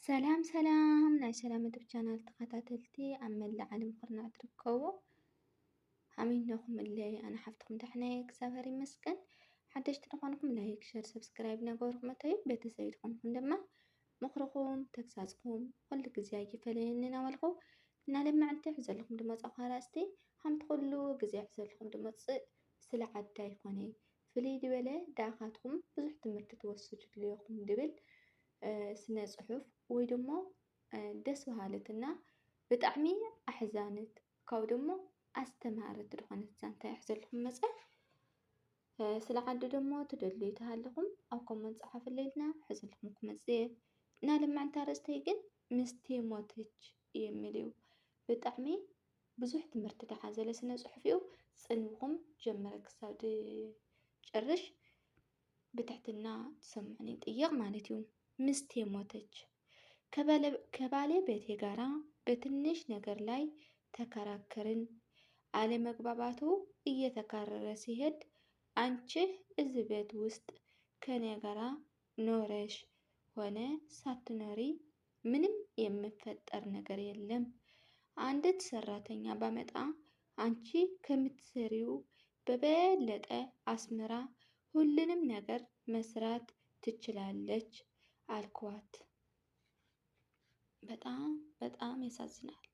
ሰላም ሰላም ናይ ሰላም ምድብ ቻናል ተኸታተልቲ ኣብ መላእ ዓለም ኩርናዕ ትርከቡ ሃሚንኩም ኣለይ ኣነ ሓፍትኩም ደሕናይ እግዚአብሔር ይመስገን። ሓደሽቲ ዝኾንኩም ላይክ ሸር ሰብስክራይብ ነገርኩም እተይ ቤተሰብ ትኾንኩም ድማ ምኽርኩም ተግሳጽኩም ኩሉ ግዜ ይፈለየኒ ናበልኩ እናለማዕንቲ ዘለኩም ድማ ጻኻራስቲ ከምቲ ኩሉ ግዜ ዘለኩም ድማ ስለ ዓዳይ ይኾነ ፍልይ ድበለ ዳኻትኩም ብዙሕ ትምህርቲ ትወስዱ ለኹም ድብል ስነ ጽሑፍ ወይ ደሞ ደስ በሃለትና ብጣዕሚ ኣሕዛነት ካብ ደሞ ኣስተማሃረት ዝኾነት ዛንታ ይሕዘልኩም መጽሓፍ ስለ ዓዲ ደሞ ትደልዩ ተሃለኹም ኣብ ኮመንት ጻሓፍለይልና ሕዘልኩም ክመጽእ እና ለማዕንታ ርእስተይ ግን ምስቲ ሞተች የሚል እዩ። ብጣዕሚ ብዙሕ ትምህርቲ ዝሓዘለ ስነ ጽሑፍ እዩ። ጽንዕኩም ጀመረ ክሳብ ጨርሽ ብትሕትና ትሰምዑኒ ጥይቕ ማለት እዩ። ሚስቴ ሞተች። ከባለቤቴ ጋራ በትንሽ ነገር ላይ ተከራከርን። አለመግባባቱ እየተካረረ ሲሄድ አንቺ እዚህ ቤት ውስጥ ከኔ ጋራ ኖረሽ ሆነ ሳትኖሪ ምንም የሚፈጠር ነገር የለም። አንዲት ሰራተኛ ባመጣ አንቺ ከምትሰሪው በበለጠ አስመራ ሁሉንም ነገር መስራት ትችላለች አልኳት። በጣም ያሳዝናል።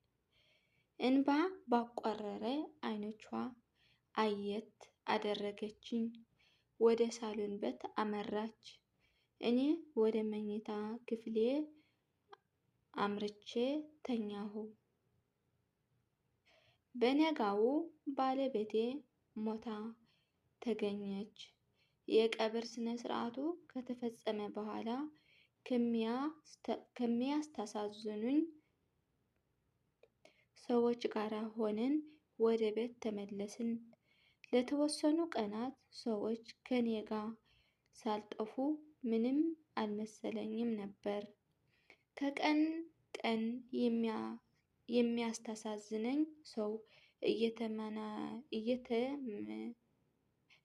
እንባ ባቋረረ አይኖቿ አየት አደረገችኝ። ወደ ሳሎን ቤት አመራች። እኔ ወደ መኝታ ክፍሌ አምርቼ ተኛሁ። በነጋው ባለቤቴ ሞታ ተገኘች። የቀብር ስነ ስርዓቱ ከተፈጸመ በኋላ ከሚያስተዛዝኑኝ ሰዎች ጋር ሆነን ወደ ቤት ተመለስን። ለተወሰኑ ቀናት ሰዎች ከኔ ጋር ሳልጠፉ ምንም አልመሰለኝም ነበር። ከቀን ቀን የሚያስተዛዝነኝ ሰው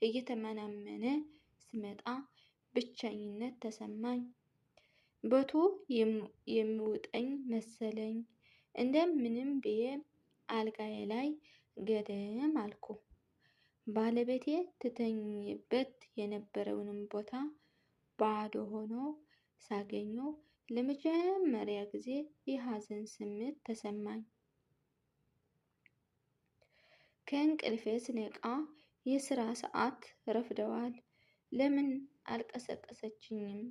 እየተመናመነ ሲመጣ ብቸኝነት ተሰማኝ። ቦቱ የሚውጠኝ መሰለኝ። እንደምንም ብዬ አልጋዬ ላይ ገደም አልኩ። ባለቤቴ ትተኝበት የነበረውንም ቦታ ባዶ ሆኖ ሳገኘው ለመጀመሪያ ጊዜ የሐዘን ስሜት ተሰማኝ። ከእንቅልፌ ስነቃ የስራ ሰዓት ረፍደዋል። ለምን አልቀሰቀሰችኝም?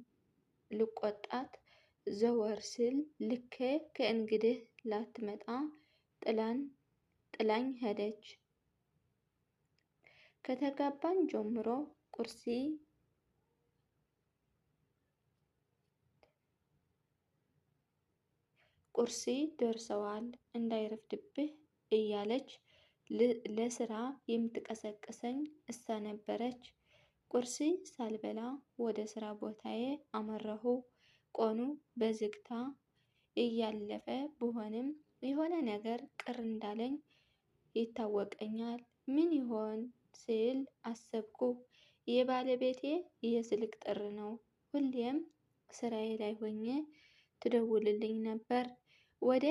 ልቆጣት ዘወር ስል ልክ ከእንግዲህ ላትመጣ ጥላኝ ሄደች። ከተጋባን ጀምሮ ቁርሲ ደርሰዋል እንዳይረፍድብህ እያለች ለስራ የምትቀሰቅሰኝ እሷ ነበረች። ቁርሲ ሳልበላ ወደ ስራ ቦታዬ አመራሁ። ቀኑ በዝግታ እያለፈ ቢሆንም የሆነ ነገር ቅር እንዳለኝ ይታወቀኛል። ምን ይሆን ስል አሰብኩ። የባለቤቴ የስልክ ጥሪ ነው። ሁሌም ስራዬ ላይ ሆኜ ትደውልልኝ ነበር። ወደ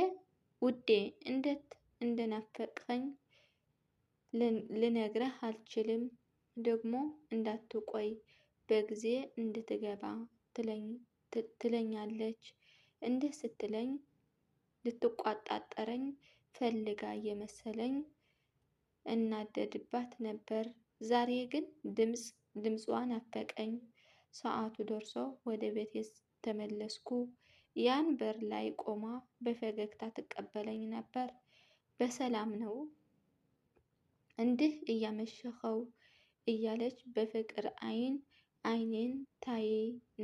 ውዴ እንዴት እንደናፈቅኸኝ ልነግርህ አልችልም። ደግሞ እንዳትቆይ በጊዜ እንድትገባ ትለኛለች። እንዲህ ስትለኝ ልትቆጣጠረኝ ፈልጋ የመሰለኝ እናደድባት ነበር። ዛሬ ግን ድምጿ ናፈቀኝ። ሰዓቱ ደርሶ ወደ ቤቴ ተመለስኩ። ያን በር ላይ ቆማ በፈገግታ ትቀበለኝ ነበር። በሰላም ነው እንዲህ እያመሸኸው እያለች በፍቅር አይኔን ታይ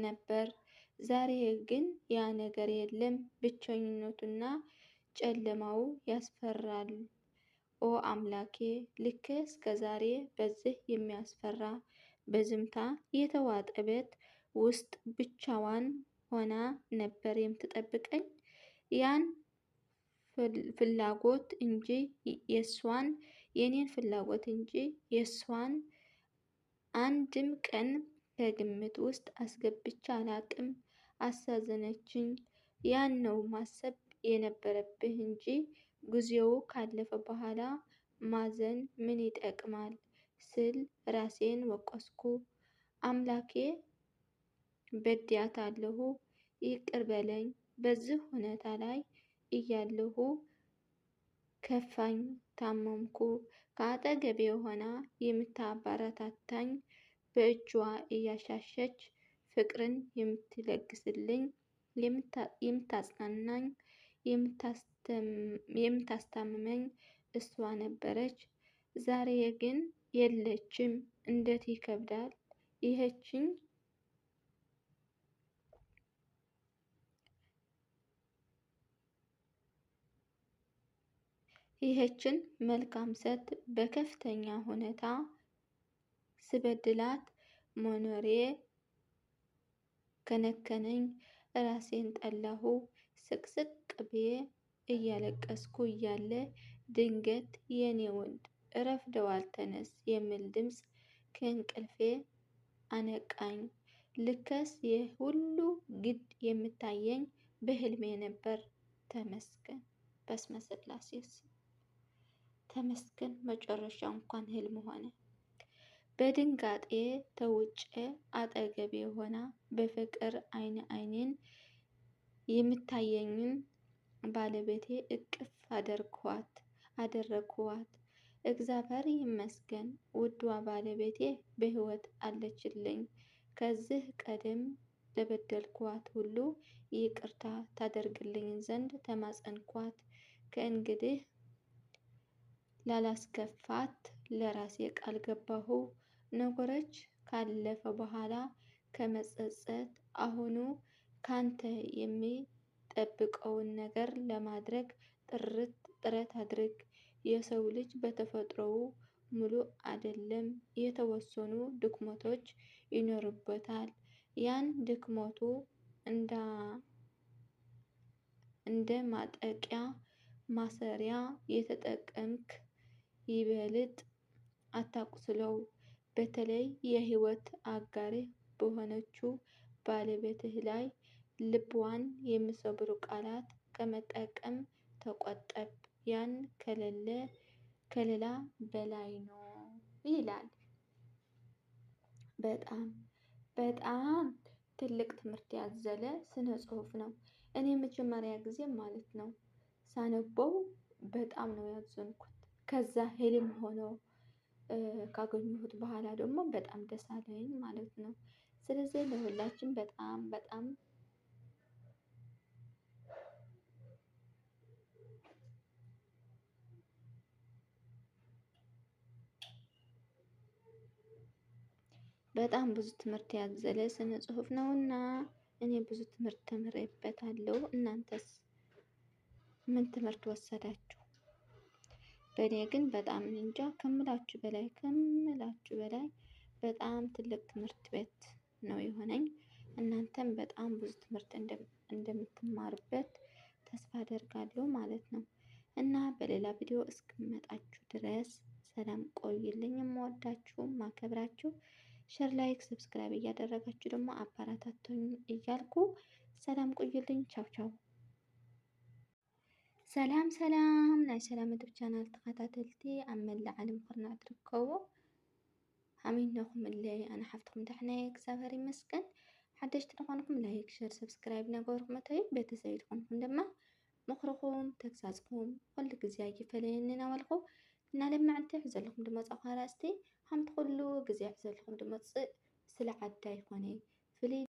ነበር። ዛሬ ግን ያ ነገር የለም። ብቸኝነቱና ጨለማው ያስፈራል። ኦ አምላኬ፣ ልክ እስከ ዛሬ በዚህ የሚያስፈራ በዝምታ የተዋጠ ቤት ውስጥ ብቻዋን ሆና ነበር የምትጠብቀኝ። ያን ፍላጎት እንጂ የሷን የኔን ፍላጎት እንጂ የሷን አንድም ቀን ከግምት ውስጥ አስገብቼ አላቅም። አሳዘነችኝ። ያን ነው ማሰብ የነበረብህ እንጂ ጊዜው ካለፈ በኋላ ማዘን ምን ይጠቅማል ስል ራሴን ወቀስኩ። አምላኬ በድያታለሁ፣ ይቅር በለኝ። በዚህ ሁኔታ ላይ እያለሁ ከፋኝ፣ ታመምኩ። ከአጠገቤ ሆና የምታበረታታኝ፣ በእጇ እያሻሸች ፍቅርን የምትለግስልኝ፣ የምታጽናናኝ፣ የምታስታምመኝ እሷ ነበረች። ዛሬ ግን የለችም። እንዴት ይከብዳል! ይህችን መልካም ሴት በከፍተኛ ሁኔታ ስበድላት መኖሬ ከነከነኝ። ራሴን ጠላሁ። ስቅስቅ ብዬ እያለቀስኩ እያለ ድንገት የኔ ወንድ ረፍደዋል ተነስ የሚል ድምፅ ከእንቅልፌ አነቃኝ። ልከስ ይህ ሁሉ ግድ የሚታየኝ በህልሜ ነበር። ተመስገን በስመ ስላሴ ስም ተመስገን። መጨረሻ እንኳን ህልም ሆነ። በድንጋጤ ተውጬ አጠገቤ ሆና በፍቅር አይኔን የምታየኝን ባለቤቴ እቅፍ አደረግኳት። እግዚአብሔር ይመስገን ውዷ ባለቤቴ በህይወት አለችልኝ። ከዚህ ቀደም ለበደልኳት ሁሉ ይቅርታ ታደርግልኝ ዘንድ ተማጸንኳት። ከእንግዲህ ላላስከፋት ለራሴ ቃል ገባሁ። ነገሮች ካለፈ በኋላ ከመጸጸት አሁኑ ካንተ የሚጠብቀውን ነገር ለማድረግ ጥረት አድርግ። የሰው ልጅ በተፈጥሮው ሙሉ አይደለም። የተወሰኑ ድክመቶች ይኖርበታል። ያን ድክመቱ እንደ ማጠቂያ ማሰሪያ የተጠቀምክ ይበልጥ አታቁስለው። በተለይ የህይወት አጋርህ በሆነችው ባለቤትህ ላይ ልቧን የሚሰብሩ ቃላት ከመጠቀም ተቆጠብ። ያን ከሌላ በላይ ነው ይላል። በጣም ትልቅ ትምህርት ያዘለ ስነ ጽሁፍ ነው። እኔ መጀመሪያ ጊዜ ማለት ነው ሳነበው በጣም ነው ያዘንኩት። ከዛ ህልም ሆኖ ካገኘሁት በኋላ ደግሞ በጣም ደስ አለኝ ማለት ነው። ስለዚህ ለሁላችን በጣም ብዙ ትምህርት ያዘለ ስነ ጽሁፍ ነውና እኔ ብዙ ትምህርት ተምሬበታለሁ። እናንተስ ምን ትምህርት ወሰዳችሁ? በእኔ ግን በጣም እንጃ ከምላችሁ በላይ በጣም ትልቅ ትምህርት ቤት ነው የሆነኝ። እናንተም በጣም ብዙ ትምህርት እንደምትማሩበት ተስፋ አደርጋለሁ ማለት ነው። እና በሌላ ቪዲዮ እስክመጣችሁ ድረስ ሰላም ቆይልኝ። የምወዳችሁ ማከብራችሁ፣ ሸር ላይክ ሰብስክራይብ እያደረጋችሁ ደግሞ አበረታቱኝ እያልኩ ሰላም ቆይልኝ። ቻው ቻው። ሰላም ናይ ሰላም ዩቱብ ቻናል ተኸታተልቲ ኣብ መላእ ዓለም ኩርናዕ ትርከቡ ሃሚንኩም ኣለይ ኣነ ሓፍትኩም ዳሕናይ እግዚአብሔር ይመስገን። ሓደሽቲ ዝኾንኩም ላይክ ሸር ሰብስክራይብ ነገርኩም እተይ ቤተሰብ ዝኾንኩም ድማ ምክርኩም ተግሳጽኩም ኩሉ ግዜ ይፈለየኒ ናበልኩ እና ለማዕንቲ ዘለኩም ድማ ጻኻራስቲ ሓምቲ ኩሉ ግዜ ዘለኩም ድማ ስለ ዓዳይ ኮነ ፍልይ